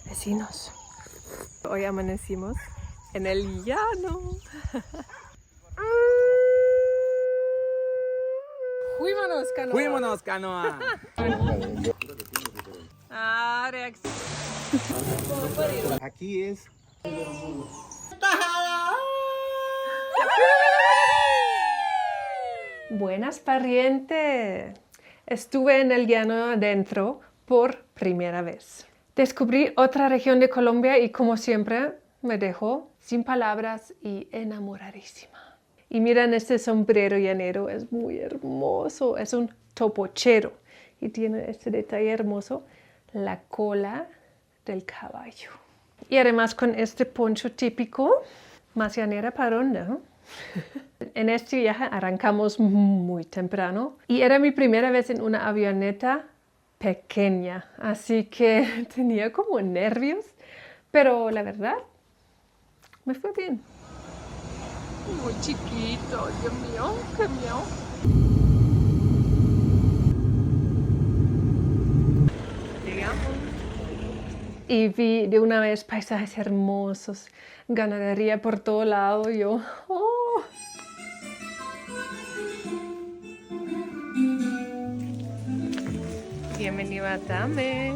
Vecinos, hoy amanecimos en el llano. Fuímonos, canoa. Reacción. Aquí es. Buenas, pariente. Estuve en el llano adentro por primera vez. Descubrí otra región de Colombia y, como siempre, me dejó sin palabras y enamoradísima. Y miren, este sombrero llanero es muy hermoso. Es un topochero y tiene este detalle hermoso, la cola del caballo. Y además con este poncho típico, más llanera para dónde, ¿no? En este viaje arrancamos muy temprano y era mi primera vez en una avioneta pequeña, así que tenía como nervios, pero la verdad me fue bien. Muy chiquito, Dios mío, qué mío. Llegamos. Y vi de una vez paisajes hermosos, ganadería por todo lado, y yo, ¡oh! Bienvenido a Tame.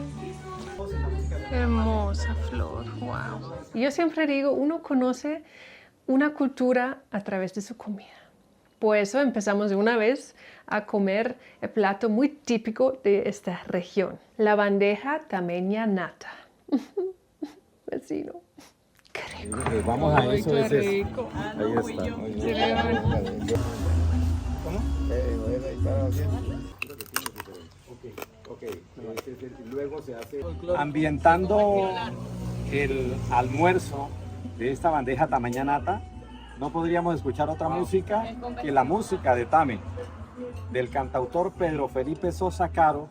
Hermosa flor, wow. Yo siempre digo, uno conoce una cultura a través de su comida. Por eso empezamos de una vez a comer el plato muy típico de esta región, la bandeja tameña nata. Vecino. Qué rico. Vamos a eso, qué es eso. rico. Ahí está. Muy bien. ¿Cómo? Luego se hace ambientando el almuerzo de esta bandeja tamaña nata. No podríamos escuchar otra música que la música de Tame, del cantautor Pedro Felipe Sosa Caro,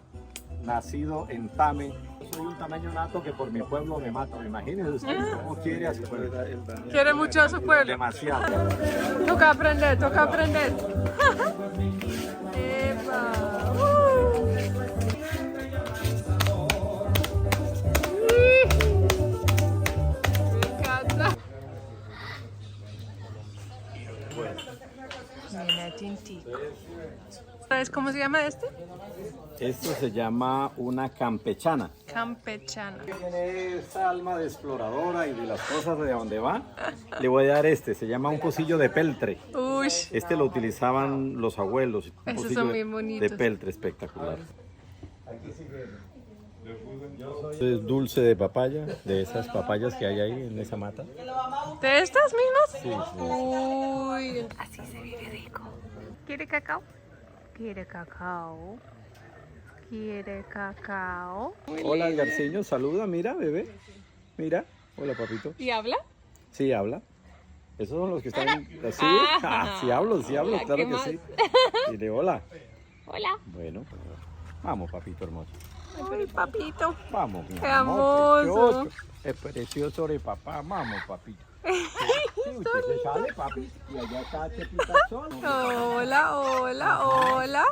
nacido en Tame. Soy un tamaño nato que por mi pueblo me mato. Imagínese usted cómo quiere a su pueblo. Quiere mucho a su pueblo. Demasiado. Toca aprender, toca aprender. ¡Epa! Me encanta. Mira, tintico. ¿Sabes cómo se llama este? Esto se llama una campechana. Campechana. Tiene esa alma de exploradora y de las cosas de donde va. Le voy a dar este, se llama un pocillo de peltre. Uy. Este lo utilizaban los abuelos. Un Esos pocillo son bien bonitos. de peltre, espectacular. Este es dulce de papaya, de esas papayas que hay ahí en esa mata. ¿De estas mismas? Sí, sí. Uy. Así se vive rico. ¿Quiere cacao? ¿Quiere cacao? ¿Quiere cacao? Hola, Garciño, saluda, mira, bebé. Mira. Hola, papito. ¿Y habla? Sí, habla. Esos son los que están así. Sí hablo, Hola, claro ¿qué que más? sí. Dile hola. Hola. Bueno, vamos, papito hermoso. Ay, papito. Vamos, mi Qué amor, hermoso. precioso. Es precioso de papá. Vamos, papito. Sí, usted se sale, papi. Y allá está Chepita Sol. Hola, hola, hola.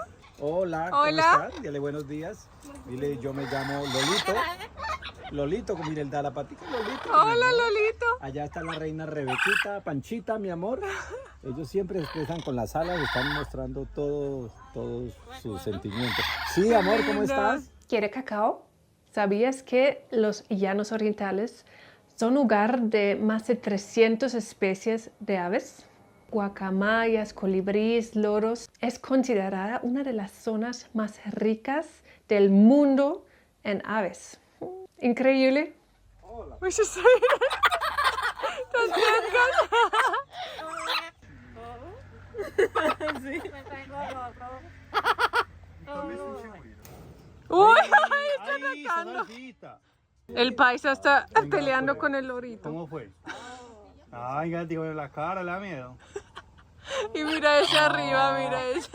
Hola, ¿cómo Hola. estás? Dile buenos días. Dile, yo me llamo Lolito. Lolito, como mire, él da la patica, Lolito. mi Hola, amor. Lolito. Allá está la reina Rebequita, Panchita, mi amor. Ellos siempre expresan con las alas, están mostrando todos sus sentimientos. Sí, amor, ¿cómo estás? ¿Quiere cacao? ¿Sabías que los llanos orientales son hogar de más de 300 especies de aves? Guacamayas, colibríes, loros. Es considerada una de las zonas más ricas del mundo en aves. Increíble. Hola. Uy, sí, sí. Tan cerca. Sí. Uy, está atacando. El paisa está peleando con el lorito. ¿Cómo fue? Ay, digo, la cara le da miedo. Y mira ese arriba, mira ese.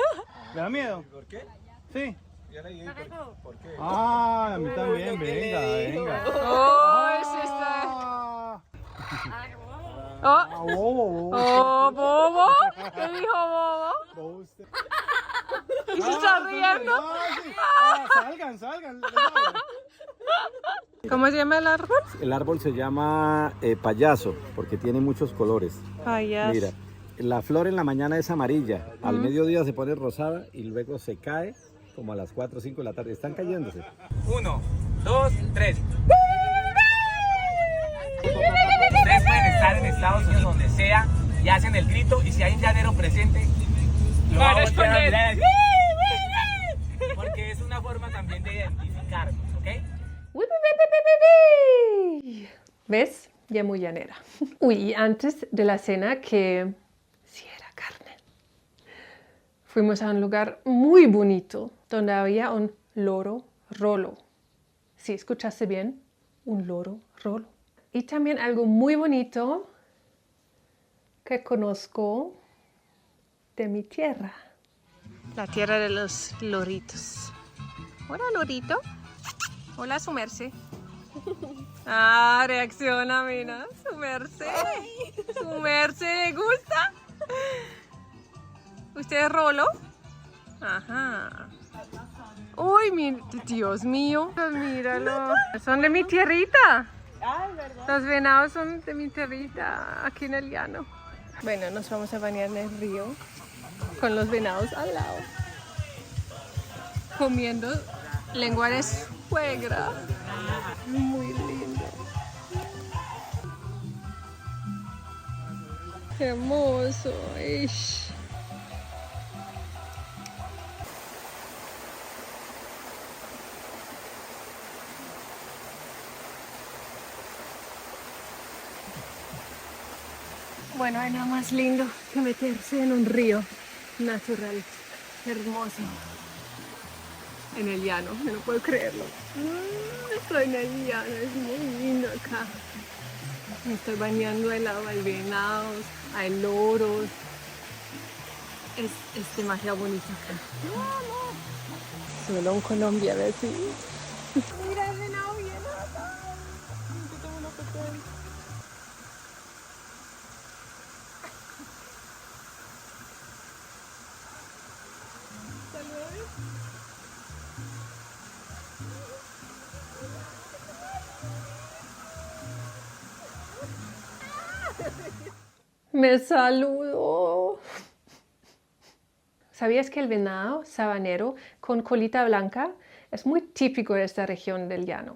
¿Le da miedo? ¿Por qué? Sí. Ya le dije por qué. Ah, a mí también, venga. Oh, ese está. Ah, Oh, bobo. oh, bobo. ¿Qué dijo bobo? Bobo usted. Y se está riendo. Ah, sí. Salgan. ¿Cómo se llama el árbol? El árbol se llama payaso porque tiene muchos colores. Payaso. Mira, la flor en la mañana es amarilla, al mediodía se pone rosada y luego se cae como a las 4 o 5 de la tarde. Están cayéndose. 1, 2, 3. Ustedes pueden estar en Estados Unidos donde sea y hacen el grito, y si hay un llanero presente, lo va a responder. Porque es una forma también de identificarnos, ¿ok? ¿Ves? Ya muy llanera. Uy, y antes de la cena, que sí era carne, fuimos a un lugar muy bonito donde había un loro rolo. Sí, escuchaste bien, un loro rolo. Y también algo muy bonito que conozco de mi tierra. La tierra de los loritos. Hola, lorito. Hola, su merced. Ah, reacciona, mira. Su merced. Su merced, ¿le gusta? ¿Usted es rolo? Ajá. Uy, Dios mío. Míralo. Son de mi tierrita. Los venados son de mi tierrita, aquí en el llano. Bueno, nos vamos a bañar en el río con los venados al lado, comiendo lengua de suegra. Muy lindo. Qué hermoso. Ish. Bueno, hay nada más lindo que meterse en un río natural, hermoso, en el llano. No puedo creerlo. Estoy en el llano, es muy lindo acá. Me estoy bañando al lado, hay venados, hay loros. Es demasiado bonito acá. Solo en Colombia, a ver si... Mira el venado bien acá. Yo tengo una foto de él. Me saludó. ¿Sabías que el venado sabanero con colita blanca es muy típico de esta región del llano?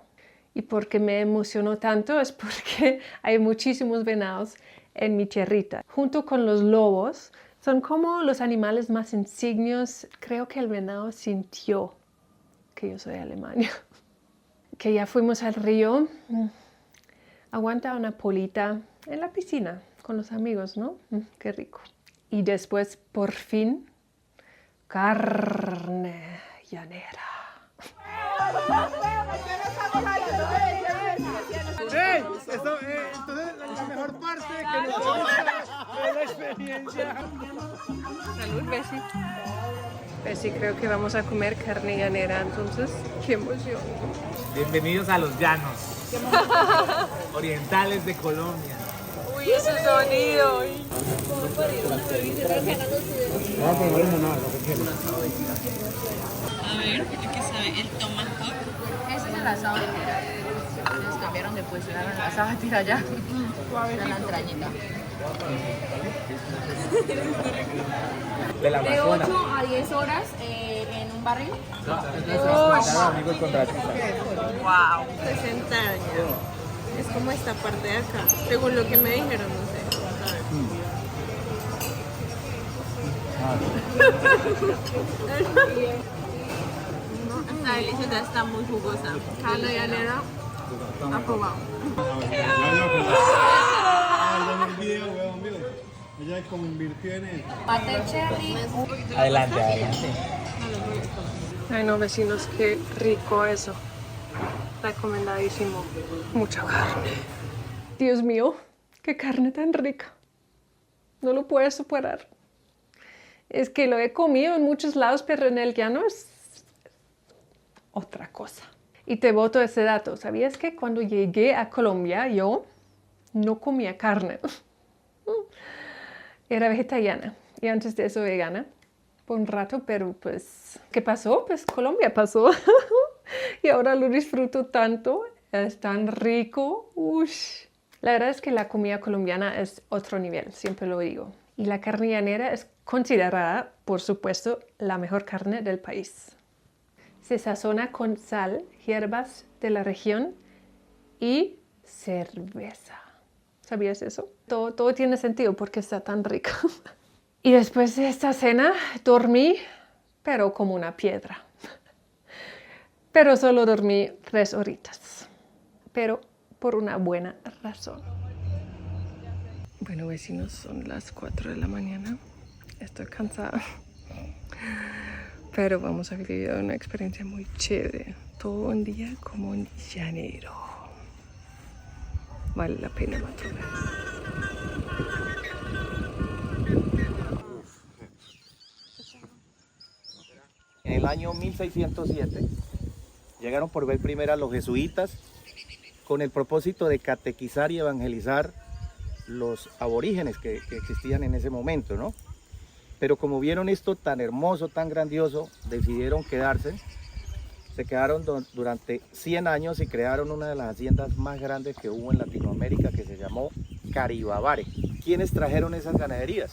Y porque me emocionó tanto es porque hay muchísimos venados en mi tierrita. Junto con los lobos, son como los animales más insignios. Creo que el venado sintió que yo soy de Alemania. Que ya fuimos al río. Aguanta una polita en la piscina con los amigos, ¿no? Qué rico. Y después, por fin, carne llanera. ¡Ey! Entonces la mejor parte que nos es la experiencia. Salud, Bessie. Bessie, creo que vamos a comer carne llanera, entonces, qué emoción. Bienvenidos a los llanos orientales de Colombia. Uy, ese sonido. A ver, ¿qué sabe? El tomahawk. Ese es el asado entera. Les cambiaron de puesto, era el asado tira allá. Esta es la entrañita. De la De Amazonas. 8 a 10 horas en un barril. Amigos con ratitas. Wow. 60 años. Es como esta parte de acá, según lo que me dijeron, no sé. Está deliciosa, está muy jugosa. Carne llanera, aprobado. Ella convirtió en él. Patel cherry. Adelante, adelante. Ay no, vecinos, qué rico eso. Recomendadísimo. Mucha carne. Dios mío, qué carne tan rica. No lo puedo superar. Es que lo he comido en muchos lados, pero en el llano es otra cosa. Y te boto ese dato. ¿Sabías que cuando llegué a Colombia yo no comía carne? Era vegetariana y antes de eso vegana por un rato, pero pues, ¿qué pasó? Pues Colombia pasó y ahora lo disfruto tanto. Es tan rico. Ush. La verdad es que la comida colombiana es otro nivel, siempre lo digo. Y la carne llanera es considerada, por supuesto, la mejor carne del país. Se sazona con sal, hierbas de la región y cerveza. ¿Sabías eso? Todo tiene sentido porque está tan rico. Y después de esta cena dormí, pero como una piedra. Pero solo dormí 3 horitas. Pero por una buena razón. Bueno, vecinos, son las 4 de la mañana. Estoy cansada. Pero vamos a vivir una experiencia muy chévere. Todo un día como en Janeiro. Vale la pena madrugar. En el año 1607 llegaron por vez primera los jesuitas con el propósito de catequizar y evangelizar los aborígenes que existían en ese momento, ¿no? Pero como vieron esto tan hermoso, tan grandioso, decidieron quedarse. Se quedaron durante 100 años y crearon una de las haciendas más grandes que hubo en Latinoamérica, que se llamó Caribabare. ¿Quiénes trajeron esas ganaderías?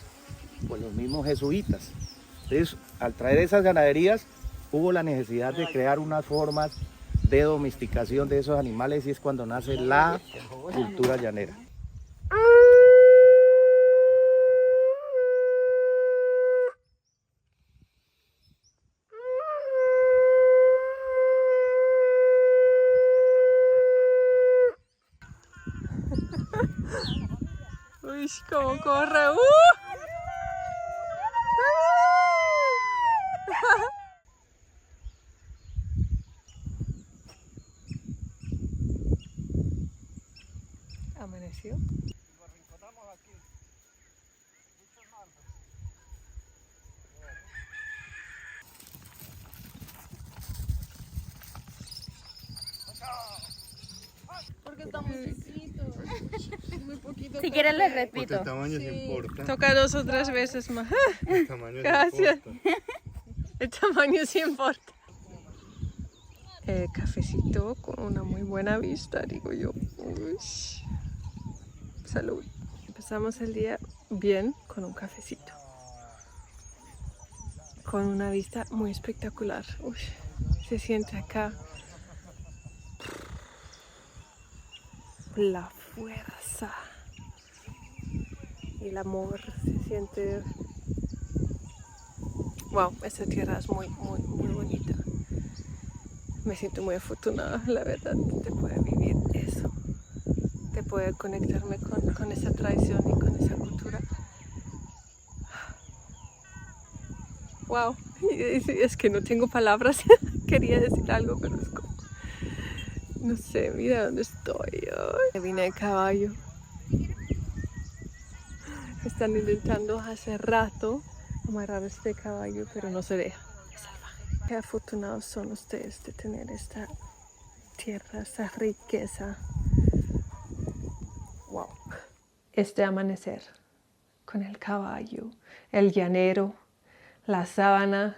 Pues los mismos jesuitas. Entonces, al traer esas ganaderías, hubo la necesidad de crear unas formas de domesticación de esos animales y es cuando nace la cultura llanera. Uy, cómo corre. Amaneció. Porque está muy chiquito. Muy poquito. Si quieren les Porque repito. el tamaño se importa. Toca 2 o 3 veces más. El tamaño Gracias. se importa. El tamaño sí importa. Cafecito con una muy buena vista, digo yo. Uy. Salud. Empezamos el día bien con un cafecito. Con una vista muy espectacular. Uy. Se siente acá la fuerza y el amor. Se siente. Wow, esta tierra es muy bonita. Me siento muy afortunada, la verdad, de poder vivir eso. De poder conectarme con esa tradición y con esa cultura. Wow, es que no tengo palabras. Quería decir algo, pero es como. No sé, mira dónde estoy. Ay, vine de caballo. Están intentando hace rato amarrar este caballo, pero no se deja. Es salvaje. Qué afortunados son ustedes de tener esta tierra, esta riqueza. Wow. Este amanecer con el caballo, el llanero, la sábana.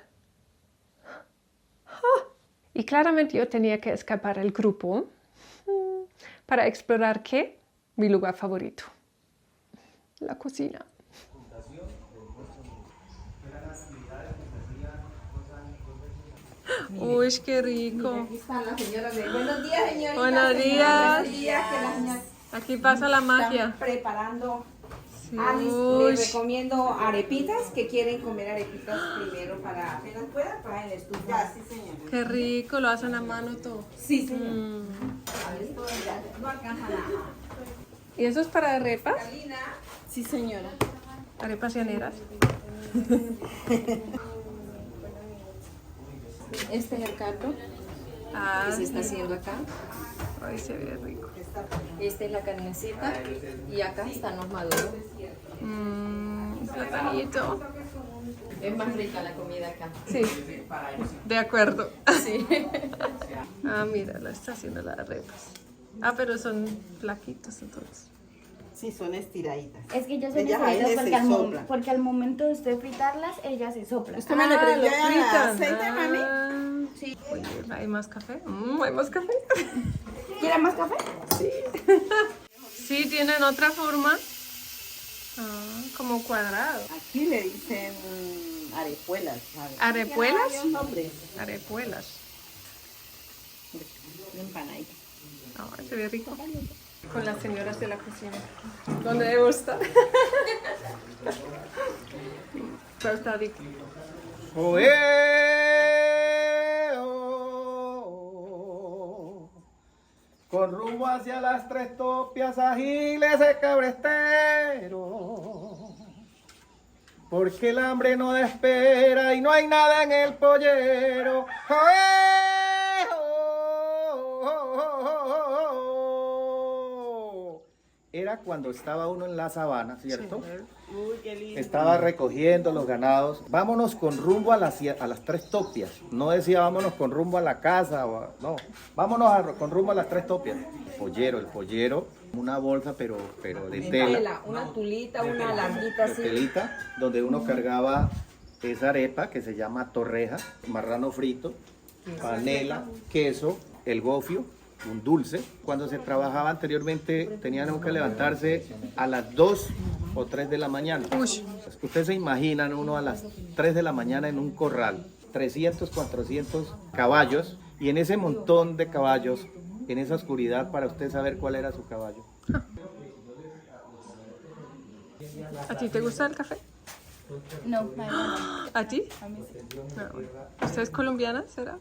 Y claramente yo tenía que escapar al grupo para explorar ¿qué? Mi lugar favorito. La cocina. Uy, qué rico. Aquí están las señoras de buenos días, señorita. Buenos días. Buenos días, que las señoras Aquí pasa la magia. están preparando. Sí. Alice, Uy. les recomiendo arepitas, que quieren comer arepitas primero para apenas puedan para el estufa. Ya, sí, señora. Qué rico, lo hacen a mano todo. Sí, señora. Esto ya no alcanza nada. ¿Y eso es para arepas? Sí, señora. Arepas llaneras. Este es el caldo Ah, que se está haciendo acá. ay, se ve rico. Esta es la carnecita y acá están los maduros. Platanito. Es más rica la comida acá. Sí, de acuerdo. Sí. Ah, mira, lo está haciendo las arepas. Ah, pero son flaquitos entonces. Sí, son estiraditas. Es que ellas son Ellas a estiraditas veces porque, se soplan. porque al momento de usted fritarlas, ellas se soplan. ¿Usted me le prendió lo fritan. aceite, mami? Sí. Oye, ¿hay más café? ¿Hay más café? ¿Quieren más café? Sí, tienen otra forma. Como cuadrado. Aquí le dicen arepuelas. ¿sabes? ¿Arepuelas? Tiene un nombre. Arepuelas. Empanadita. Se ve rico. Con las señoras de la cocina. ¿Dónde debo estar? Pero está rico. Con rumbo hacia las tres topias ágiles de Cabrestero, porque el hambre no espera y no hay nada en el pollero. Era cuando estaba uno en la sabana, ¿cierto? Uy, qué lindo. Estaba recogiendo los ganados. Vámonos con rumbo a las tres topias. No decía vámonos con rumbo a la casa. No, vámonos con rumbo a las tres topias. El pollero, una bolsa pero de tela. Una tulita, una larguita De así. telita, donde uno cargaba esa arepa que se llama torreja, marrano frito, panela, queso, el gofio, un dulce. Cuando se trabajaba anteriormente teníamos que levantarse a las 2 o 3 de la mañana. Ustedes se imaginan uno a las 3 de la mañana en un corral, 300, 400 caballos, y en ese montón de caballos, en esa oscuridad, para usted saber cuál era su caballo. ¿A ti te gusta el café? No, no. ¿A ti? A mí sí. ¿Usted es colombiana, será?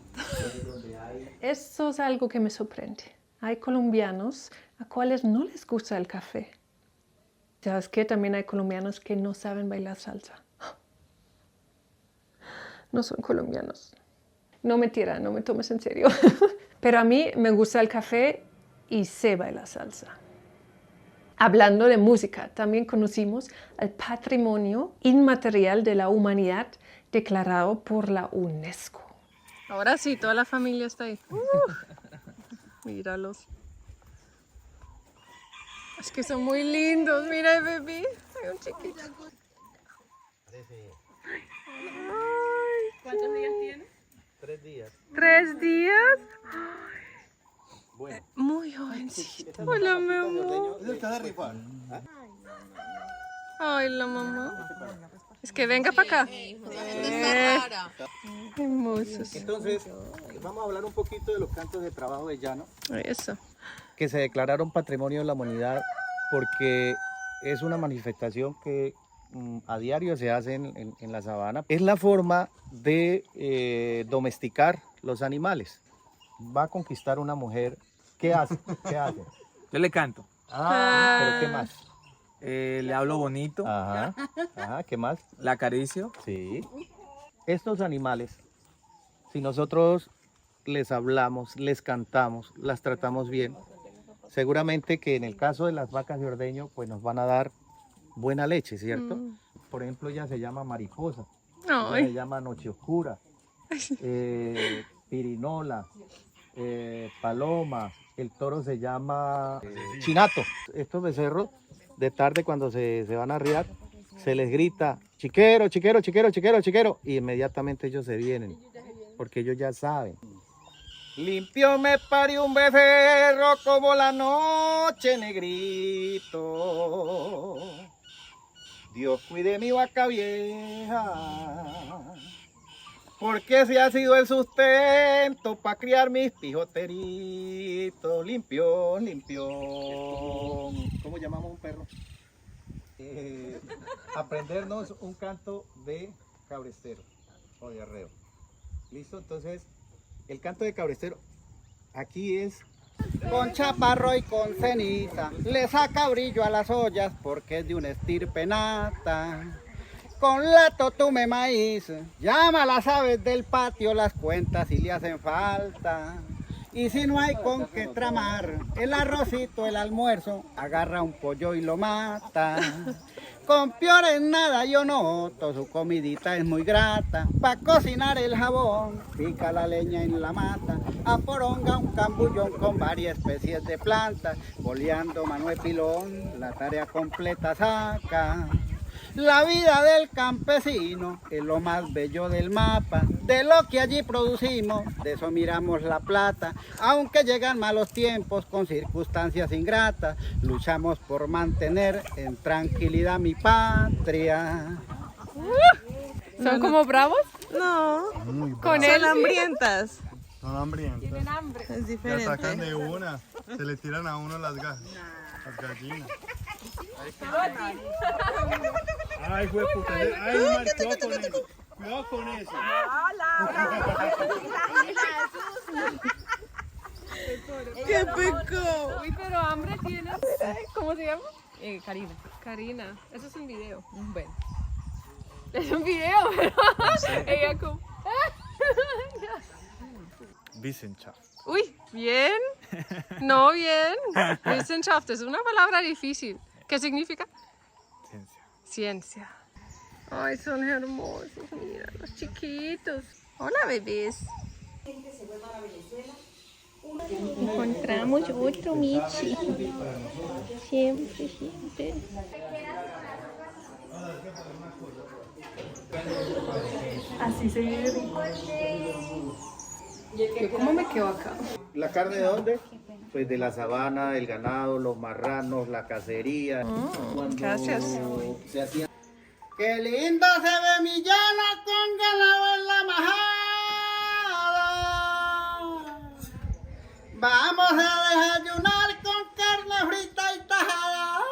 Eso es algo que me sorprende. Hay colombianos a cuales no les gusta el café. ¿Sabes qué? También hay colombianos que no saben bailar salsa. No son colombianos. No, mentira, no me tomes en serio. Pero a mí me gusta el café y sé bailar salsa. Hablando de música, también conocimos el Patrimonio Inmaterial de la Humanidad declarado por la UNESCO. Ahora sí, toda la familia está ahí. Míralos. Es que son muy lindos. Mira, bebé. Hay un chiquito. ¿Cuántos días tiene? 3 días. 3 días. Bueno. Muy jovencito. Hola, mi amor. Ay, la mamá. Es que venga para acá. Hermosos. Entonces, vamos a hablar un poquito de los cantos de trabajo de llano, Eso. que se declararon Patrimonio de la Humanidad porque es una manifestación que a diario se hace en la sabana. Es la forma de domesticar los animales. Va a conquistar una mujer. ¿Qué hace? ¿Qué hace? Yo le canto. ¿Pero qué más? Le hablo bonito. Ajá, ¿qué más? La acaricio. Sí. Estos animales, si nosotros les hablamos, les cantamos, las tratamos bien, seguramente que en el caso de las vacas de ordeño, pues nos van a dar buena leche, ¿cierto? Por ejemplo, ella se llama mariposa, ella se llama noche oscura, pirinola, paloma, el toro se llama chinato. Estos becerros, de tarde cuando se van a arriar, se les grita, chiquero, chiquero, chiquero, chiquero, chiquero, y inmediatamente ellos se vienen, porque ellos ya saben. Limpio me parió un becerro como la noche, negrito. Dios cuide mi vaca vieja, porque ese ha sido el sustento para criar mis pijoteritos. Limpio, limpio. ¿Cómo llamamos un perro? Aprendernos un canto de cabrestero o de arreo. ¿Listo? Entonces, el canto de cabrestero aquí es: con chaparro y con ceniza le saca brillo a las ollas porque es de una estirpe nata. Con la totume maíz llama a las aves del patio, las cuentas si le hacen falta. Y si no hay con qué tramar el arrocito, el almuerzo, agarra un pollo y lo mata. Con piores nada yo noto, su comidita es muy grata. Pa' cocinar el jabón, pica la leña en la mata. Aporonga un cambullón con varias especies de plantas. Boleando Manuel Pilón, la tarea completa saca. La vida del campesino es lo más bello del mapa. De lo que allí producimos, de eso miramos la plata. Aunque llegan malos tiempos con circunstancias ingratas, luchamos por mantener en tranquilidad mi patria. ¿Son como bravos? No, Con son él. hambrientas. Son hambrientos. Tienen hambre. Es Le diferente. atacan de una. Se le tiran a uno las gallinas. Ay, fue puta. Ay, marcó con eso. Cuidado con eso. ¡Qué pecado! Uy, pero hambre tienes. ¿Cómo se llama? Karina. Karina. Eso es un video. Bueno. Es un video, pero ella como... Wissenschaft. Uy, bien. No, bien. Wissenschaft es una palabra difícil. ¿Qué significa? Ciencia. Ciencia. Ay, son hermosos. Mira, los chiquitos. Hola, bebés. Encontramos otro Michi. Siempre, siempre. Así se vive rico. ¿Cómo me quedo acá? ¿La carne de dónde? Pues de la sabana, el ganado, los marranos, la cacería. Gracias. Se hacía... ¡Qué linda se ve mi llana con ganado en la majada! Vamos a desayunar con carne frita y tajada.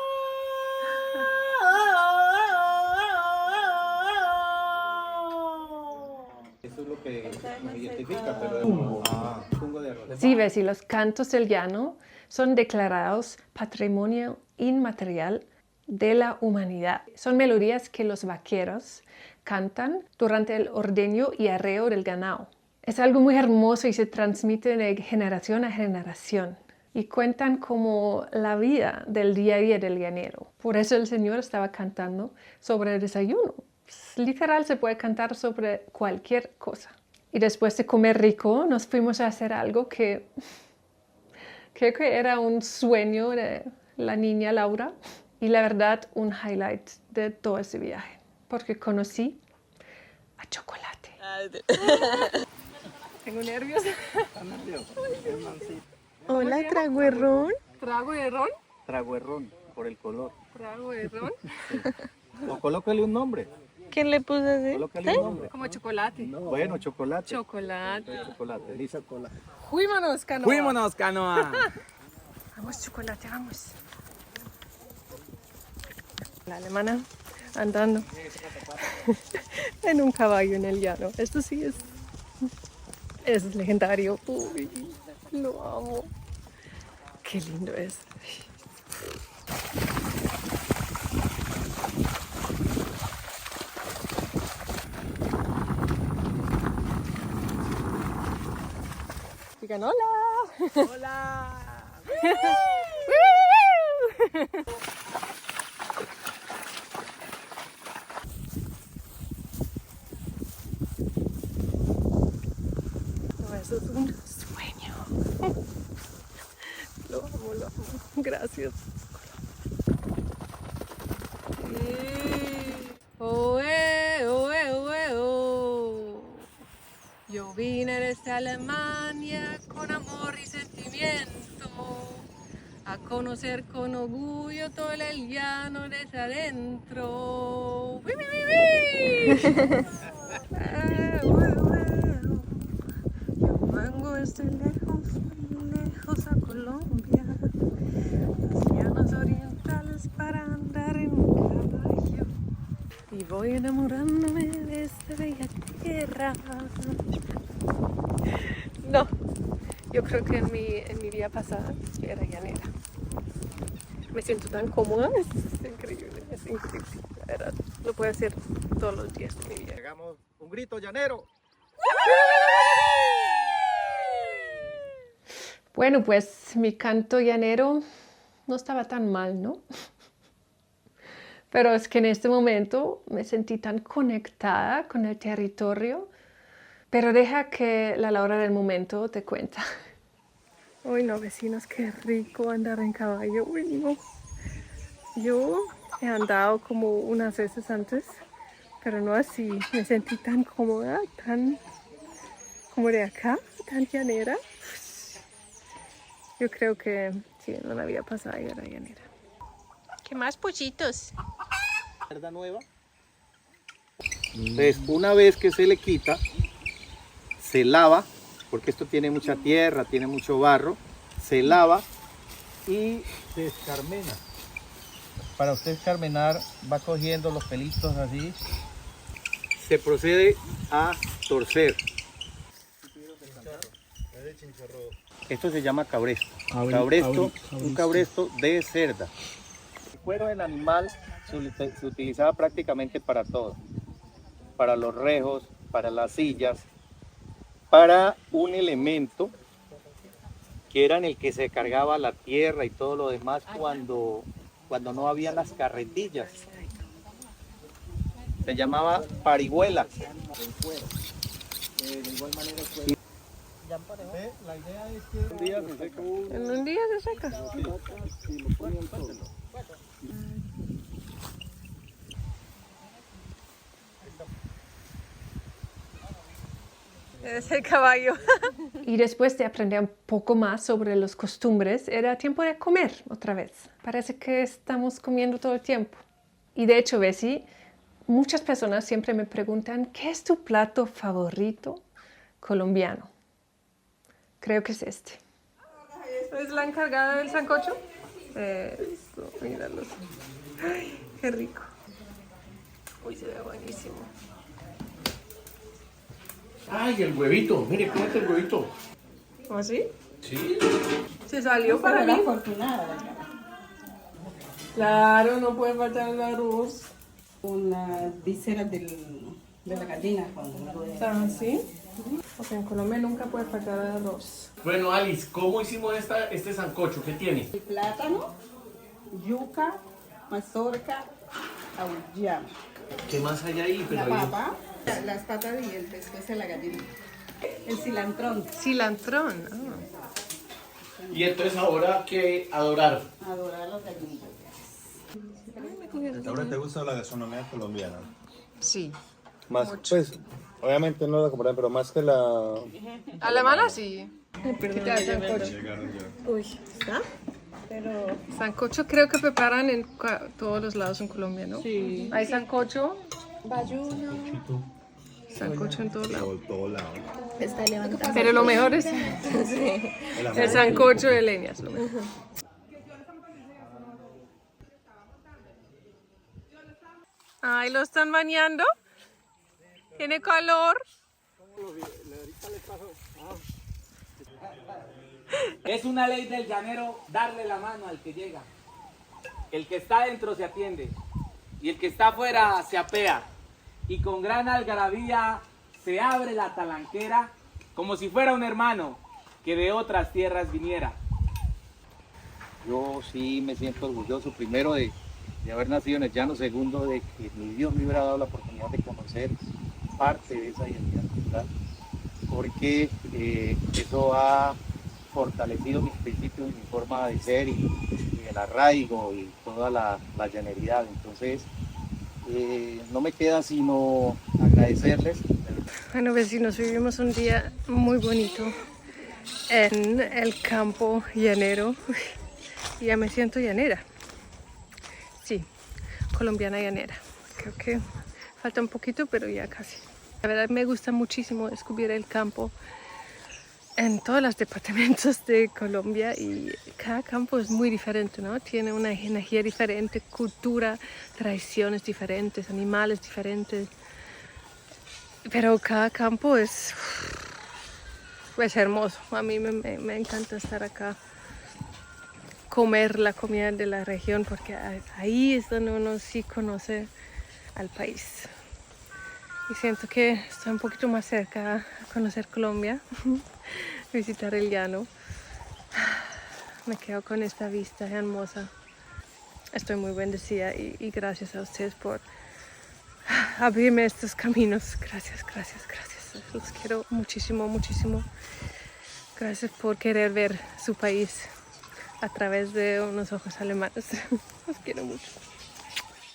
Eso es lo que nos identifica, pero fungo de arroz. Sí, ves, y los cantos del llano son declarados patrimonio inmaterial de la humanidad. Son melodías que los vaqueros cantan durante el ordeño y arreo del ganado. Es algo muy hermoso y se transmite de generación a generación. Y cuentan como la vida del día a día del llanero. Por eso el Señor estaba cantando sobre el desayuno. Literal se puede cantar sobre cualquier cosa. Y después de comer rico, nos fuimos a hacer algo que creo que era un sueño de la niña Laura. Y la verdad, un highlight de todo ese viaje. Porque conocí a Chocolate. Tengo nervios. Hola, trago de ron. ¿Trago de ron? Trago de ron, por el color. ¿Trago de ron? O colócale un nombre. ¿Quién le puso así? Colócale un nombre. Como chocolate. Bueno, chocolate. Chocolate. Chocolate, Lisa chocolate. Fuímonos, Canoa. ¡Fuímonos, canoa! Vamos, Chocolate, vamos. La alemana andando en un caballo en el llano. Esto sí es legendario. Uy, lo amo. Qué lindo es. Digan hola. Hola. Eso es un sueño. Lo amo, lo amo. Gracias. Oe, oe, oe, oh. Yo vine desde Alemania con amor y sentimiento a conocer con orgullo todo el llano desde adentro. ¡Wi, wi, wi, wi! Vengo desde lejos, muy lejos a Colombia, las llanos orientales para andar en un caballo. Y voy enamorándome de esta bella tierra. No, yo creo que en mi vida pasada yo era llanera. Me siento tan cómoda, es increíble, la verdad. Lo puedo hacer todos los días de mi vida. Hagamos un grito llanero. Bueno, pues mi canto llanero no estaba tan mal, ¿no? Pero es que en este momento me sentí tan conectada con el territorio. Pero deja que la Laura del momento te cuenta. Uy, no, vecinos, qué rico andar en caballo. Uy, no. Yo he andado como unas veces antes, pero no así. Me sentí tan cómoda, tan como de acá, tan llanera. Yo creo que sí, en la vida pasada yo era llanera. ¿Qué más pollitos? Cerda nueva. Entonces, una vez que se le quita, se lava, porque esto tiene mucha tierra, tiene mucho barro, se lava y se escarmena. Para usted escarmenar, va cogiendo los pelitos así. Se procede a torcer. Esto se llama cabresto. Un cabresto de cerda. El cuero del animal se utilizaba prácticamente para todo. Para los rejos, para las sillas, para un elemento que era en el que se cargaba la tierra y todo lo demás cuando no había las carretillas. Se llamaba parihuela. De igual manera la idea es que un día se seca En un día se seca. Es el caballo. Y después de aprender un poco más sobre las costumbres, era tiempo de comer otra vez. Parece que estamos comiendo todo el tiempo. Y de hecho, Bessie, muchas personas siempre me preguntan, ¿qué es tu plato favorito colombiano? Creo que es este. ¿Es la encargada del sancocho? Eso, míralos. Ay, qué rico. Uy, se ve buenísimo. Ay, el huevito. Mire, cómete el huevito. ¿Oh, sí? Sí. Se salió para mí. Claro, no puede faltar el arroz. Una visera de la gallina. ¿Ah, sí? Porque en Colombia nunca puede faltar el arroz. Bueno, Alice, ¿cómo hicimos este sancocho? ¿Qué tiene? Plátano, yuca, mazorca, auyama. ¿Qué más hay ahí? La papa, las patas y el pescuezo de la gallina. El cilantrón. Cilantrón. Oh. Y entonces ahora, ¿qué adorar? Adorar a los gallinitos. ¿Ahora te gusta la gastronomía colombiana? Sí. Más, pues, obviamente no la compré, pero más que la... Alemana sí. Uy, ¿Está? Pero sancocho creo que preparan en todos los lados en Colombia, ¿no? Sí. Hay sancocho. bayuno. Sancocho en todos lados. Todo lado. Está levantado. Pero lo mejor es el sancocho de leña. Es lo mejor. Ay, ¿lo están bañando? ¿Tiene calor? Es una ley del llanero darle la mano al que llega. El que está dentro se atiende y el que está afuera se apea. Y con gran algarabía se abre la talanquera como si fuera un hermano que de otras tierras viniera. Yo sí me siento orgulloso, primero de haber nacido en el llano, segundo de que mi Dios me hubiera dado la oportunidad de conocer parte de esa identidad cultural, porque eso ha fortalecido mis principios y mi forma de ser y el arraigo y toda la llaneridad. Entonces, no me queda sino agradecerles. Bueno, vecinos, vivimos un día muy bonito en el campo llanero. Y ya me siento llanera. Sí, colombiana llanera. Creo que falta un poquito, pero ya casi. La verdad me gusta muchísimo descubrir el campo en todos los departamentos de Colombia y cada campo es muy diferente, ¿no? Tiene una energía diferente, cultura, tradiciones diferentes, animales diferentes. Pero cada campo es hermoso. A mí me encanta estar acá, comer la comida de la región, porque ahí es donde uno sí conoce al país. Y siento que estoy un poquito más cerca a conocer Colombia, visitar el llano. Me quedo con esta vista hermosa. Estoy muy bendecida y gracias a ustedes por abrirme estos caminos. Gracias, gracias, gracias. Los quiero muchísimo, muchísimo. Gracias por querer ver su país a través de unos ojos alemanes. Los quiero mucho.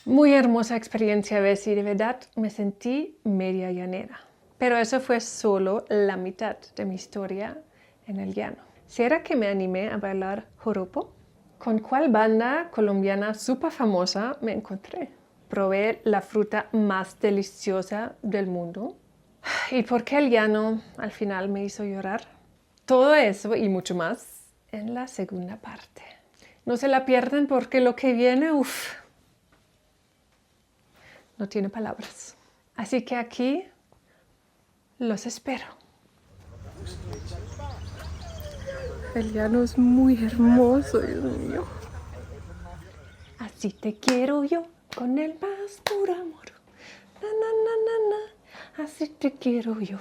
Muy hermosa experiencia, ¿ves? Y de verdad me sentí media llanera. Pero eso fue solo la mitad de mi historia en el llano. ¿Será que me animé a bailar joropo? ¿Con cuál banda colombiana súper famosa me encontré? Probé la fruta más deliciosa del mundo. ¿Y por qué el llano al final me hizo llorar? Todo eso y mucho más en la segunda parte. No se la pierdan porque lo que viene, no tiene palabras. Así que aquí los espero. El llano es muy hermoso, Dios mío. Así te quiero yo, con el más puro amor. Na, na, na, na, na. Así te quiero yo.